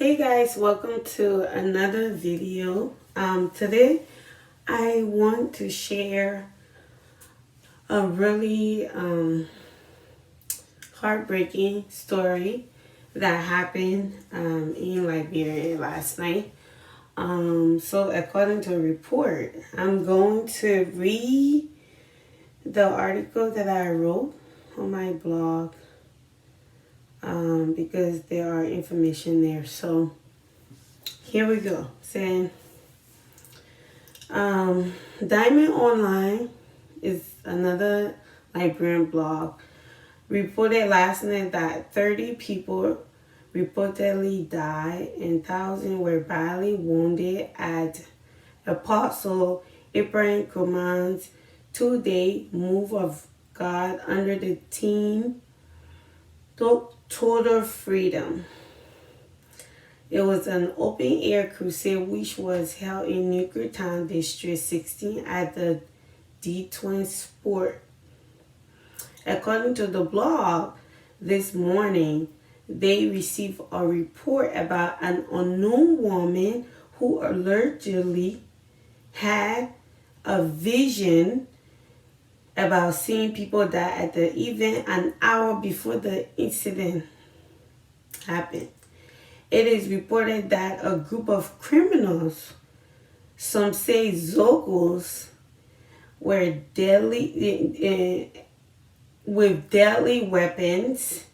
Hey guys, welcome to another video. Today I want to share a really heartbreaking story that happened in Liberia last night. So according to a report, I'm going to read the article that I wrote on my blog because there are information there. So here we go. Saying Diamond Online is another Liberian blog. Reported last night that 30 people reportedly died and thousands were badly wounded at Apostle Ibrahim Kuman's two-day move of God under the theme Total Freedom. It was an open-air crusade which was held in Nuclear Town District 16 at the D20 Sport. According to the blog, this morning they received a report about an unknown woman who allegedly had a vision about seeing people die at the event an hour before the incident happened. It is reported that a group of criminals, some say Zogos, were with deadly weapons,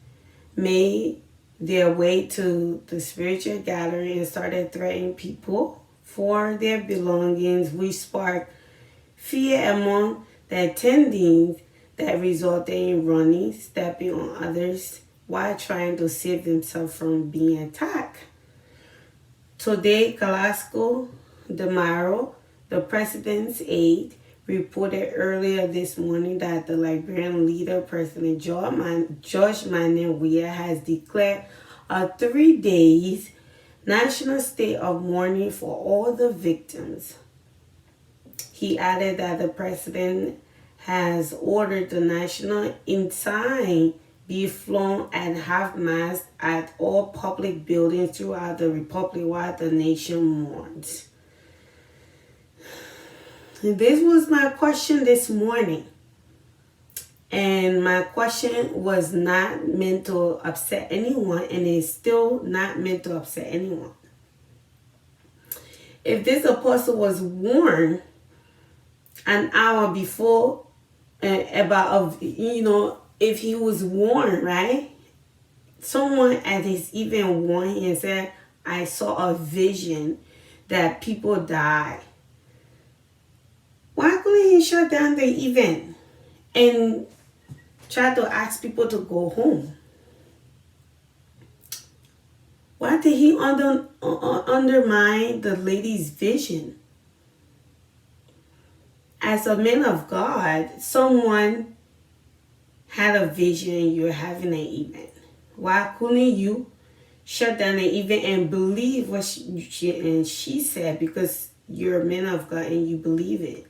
made their way to the spiritual gathering and started threatening people for their belongings, which sparked fear among the attendees that resulted in running, stepping on others while trying to save themselves from being attacked. Today, Carrasco de Mauro, the president's aide, reported earlier this morning that the Liberian leader, President George Weah, has declared a 3 days national state of mourning for all the victims. He added that the president has ordered the national ensign be flown at half-mast at all public buildings throughout the republic while the nation mourns. This was my question this morning. And my question was not meant to upset anyone, and it's still not meant to upset anyone. If this apostle was warned an hour before if he was warned, right? Someone at his event warned him and said, I saw a vision that people died. Why couldn't he shut down the event and try to ask people to go home? Why did he undermine the lady's vision? As a man of God, someone had a vision, you're having an event. Why couldn't you shut down the event and believe what she said, because you're a man of God and you believe it?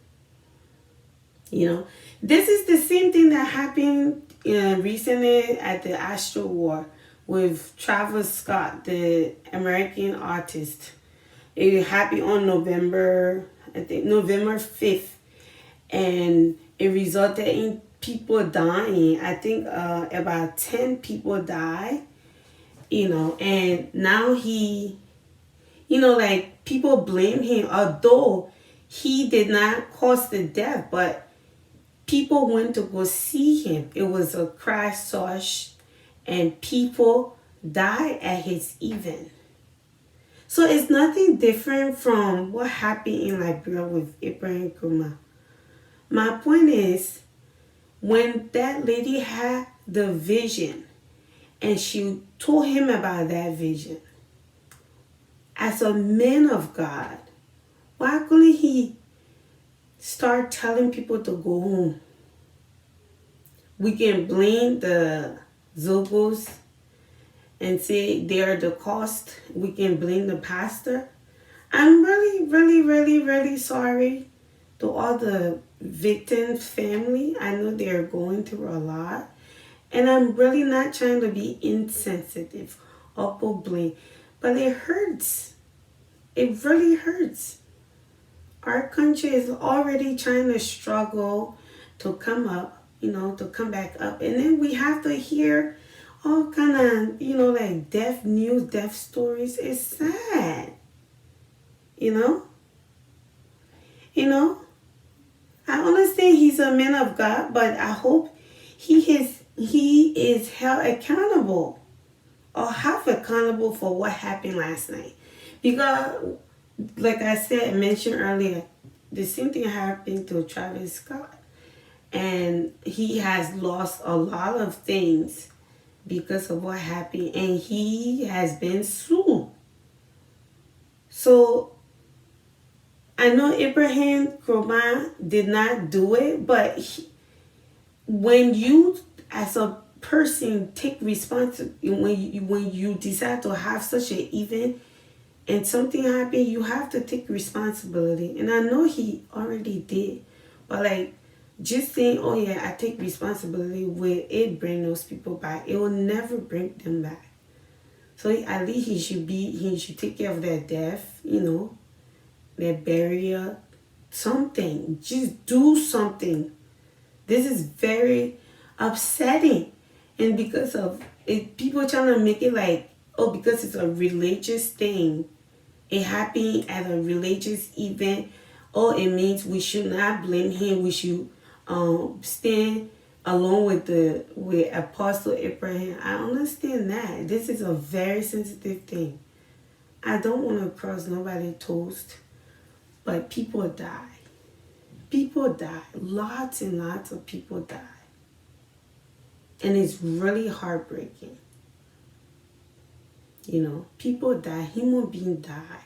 This is the same thing that happened recently at the Astro War with Travis Scott, the American artist. It happened on November 5th. And it resulted in people dying. I think about 10 people died, and now people blame him, although he did not cause the death, but people went to go see him. It was a crash, and people died at his event. So it's nothing different from what happened in Liberia with Ibrahim Kuman. My point is, when that lady had the vision and she told him about that vision, as a man of God, why couldn't he start telling people to go home? We can blame the Zogos and say they're the cost. We can blame the pastor. I'm really, really, really, really sorry to all the victims' family. I know they're going through a lot. And I'm really not trying to be insensitive or blame. But it hurts. It really hurts. Our country is already trying to struggle to come up, to come back up. And then we have to hear all kind of, like death news, death stories. It's sad. You know? You know? I understand he's a man of God, but I hope he is held accountable or half accountable for what happened last night. Because like I mentioned earlier, the same thing happened to Travis Scott. And he has lost a lot of things because of what happened. And he has been sued. So I know Abraham Kroman did not do it, but when you as a person take responsibility, when you decide to have such an event and something happened, you have to take responsibility. And I know he already did, but like just saying, oh yeah, I take responsibility, will it bring those people back? It will never bring them back. So at least he should take care of their death, their burial, something. Just do something. This is very upsetting. And because of it, people trying to make it like, oh, because it's a religious thing, it happened at a religious event, oh, it means we should not blame him. We should stand along with Apostle Abraham. I understand that. This is a very sensitive thing. I don't want to cross nobody's toes, but people die. People die. Lots and lots of people die. And it's really heartbreaking. People die. Human beings die.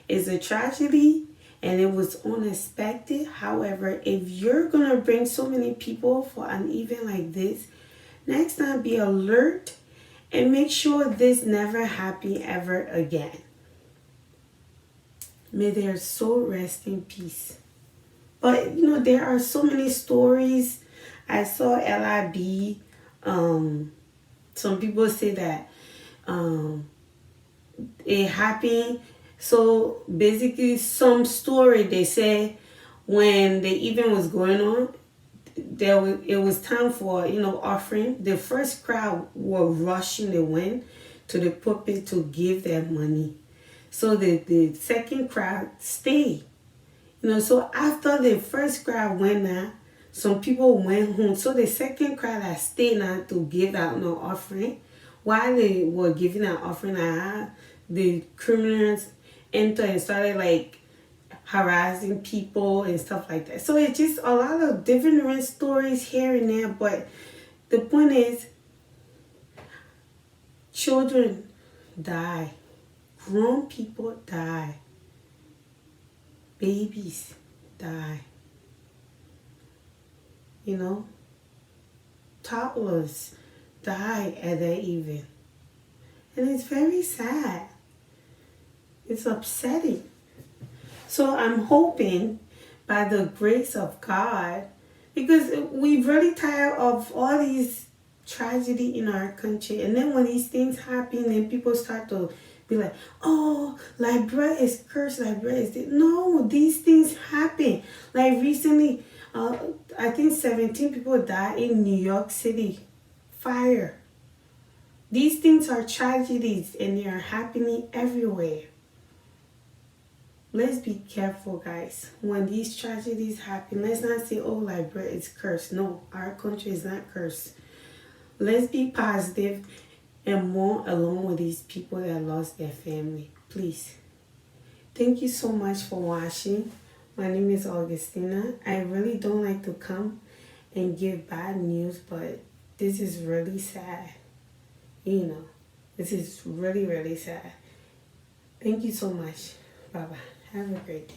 It's a tragedy and it was unexpected. However, if you're going to bring so many people for an event like this, next time be alert and make sure this never happen ever again. May their soul rest in peace. But, there are so many stories. I saw LIB. Some people say that it happened. So, basically, some story, they say when the event was going on, it was time for, offering. The first crowd were rushing. They went to the pulpit to give their money. So the second crowd stayed. So after the first crowd went out, some people went home. So the second crowd that stayed now to give out no offering. While they were giving an offering, the criminals entered and started like harassing people and stuff like that. So it's just a lot of different stories here and there. But the point is, children die. Grown people die. Babies die. Toddlers die at that event. And it's very sad. It's upsetting. So I'm hoping by the grace of God, because we're really tired of all these tragedy in our country. And then when these things happen, then people start to be like, oh, Liberia is cursed, Liberia is this. No, these things happen. Like recently, I think 17 people died in New York City. Fire. These things are tragedies and they are happening everywhere. Let's be careful, guys. When these tragedies happen, let's not say, oh, Liberia is cursed. No, our country is not cursed. Let's be positive and mourn along with these people that lost their family. Please. Thank you so much for watching. My name is Augustina. I really don't like to come and give bad news, but this is really sad. This is really, really sad. Thank you so much. Bye-bye. Have a great day.